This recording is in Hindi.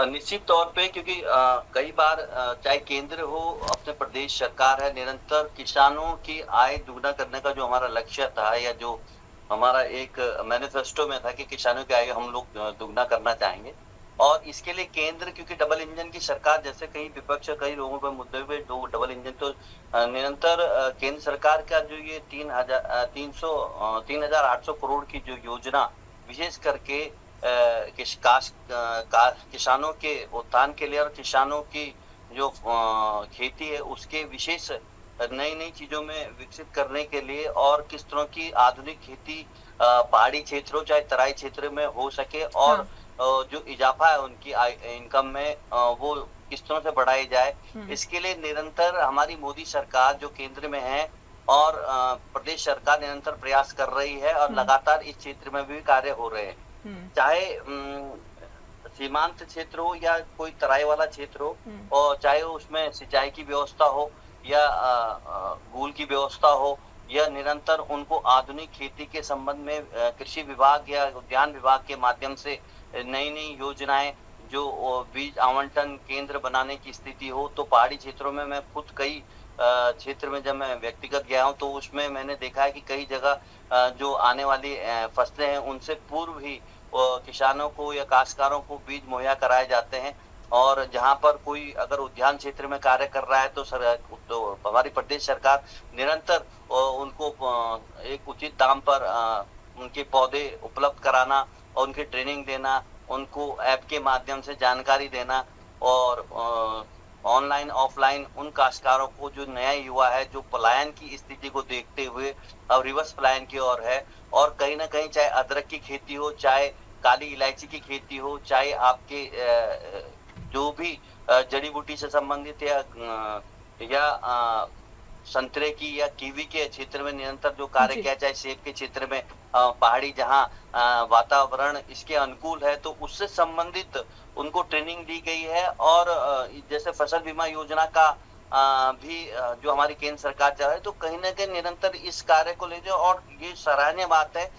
निश्चित तौर पे क्योंकि कई बार चाहे केंद्र हो, अपने प्रदेश सरकार है, निरंतर किसानों की आय दुगना करने का जो हमारा लक्ष्य था या जो हमारा एक मैनिफेस्टो में था कि किसानों की आय हम लोग दुगना करना चाहेंगे। और इसके लिए केंद्र क्योंकि डबल इंजन की सरकार जैसे कई विपक्ष कई लोगों पे मुद्दे पे दो डबल इंजन तो निरंतर केंद्र सरकार का जो ये 3,800 करोड़ की जो योजना विशेष करके किसानों के उत्थान के लिए और किसानों की जो खेती है उसके विशेष नई नई चीजों में विकसित करने के लिए और किस तरह की आधुनिक खेती पहाड़ी क्षेत्रों चाहे तराई क्षेत्र में हो सके और हाँ। जो इजाफा है उनकी इनकम में वो किस तरह से बढ़ाई जाए। हुँ, इसके लिए निरंतर हमारी मोदी सरकार जो केंद्र में है और प्रदेश सरकार निरंतर प्रयास कर रही है और हुँ, लगातार इस क्षेत्र में भी कार्य हो रहे हैं। हुँ, चाहे सीमांत क्षेत्र हो या कोई तराई वाला क्षेत्र हो हुँ, और चाहे उसमें सिंचाई की व्यवस्था हो या गूल की व्यवस्था हो या निरंतर उनको आधुनिक खेती के संबंध में कृषि विभाग या उद्यान विभाग के माध्यम से नई-नई योजनाएं जो बीज आवंटन केंद्र बनाने की स्थिति हो तो पहाड़ी क्षेत्रों में मैं खुद कई क्षेत्र में जब मैं व्यक्तिगत गया हूं तो उसमें मैंने देखा है कि कई जगह जो आने वाली फसलें हैं उनसे पूर्व ही किसानों को या काश्तकारों को बीज मुहैया कराए जाते हैं और जहाँ पर कोई अगर उद्यान क्षेत्र में कार्य कर रहा है तो हमारी प्रदेश सरकार निरंतर उनको एक उचित दाम पर उनके पौधे उपलब्ध कराना और उनकी ट्रेनिंग देना, उनको ऐप के माध्यम से जानकारी देना और ऑनलाइन ऑफलाइन उन काश्तकारों को जो नया युवा है जो पलायन की स्थिति को देखते हुए अब रिवर्स पलायन की ओर है और कहीं न कहीं चाहे अदरक की खेती हो, चाहे काली इलायची की खेती हो, चाहे आपके जो भी जड़ी-बूटी से संबंधित या संतरे की या कीवी के क्षेत्र में निरंतर जो कार्य जी। किया, चाहे सेब के क्षेत्र में पहाड़ी जहाँ वातावरण इसके अनुकूल है, तो उससे संबंधित उनको ट्रेनिंग दी गई है और जैसे फसल बीमा योजना का भी जो हमारी केंद्र सरकार चला रही है, तो कहीं न कहीं निरंतर इस कार्य को ले जाओ और ये सराहनीय बात है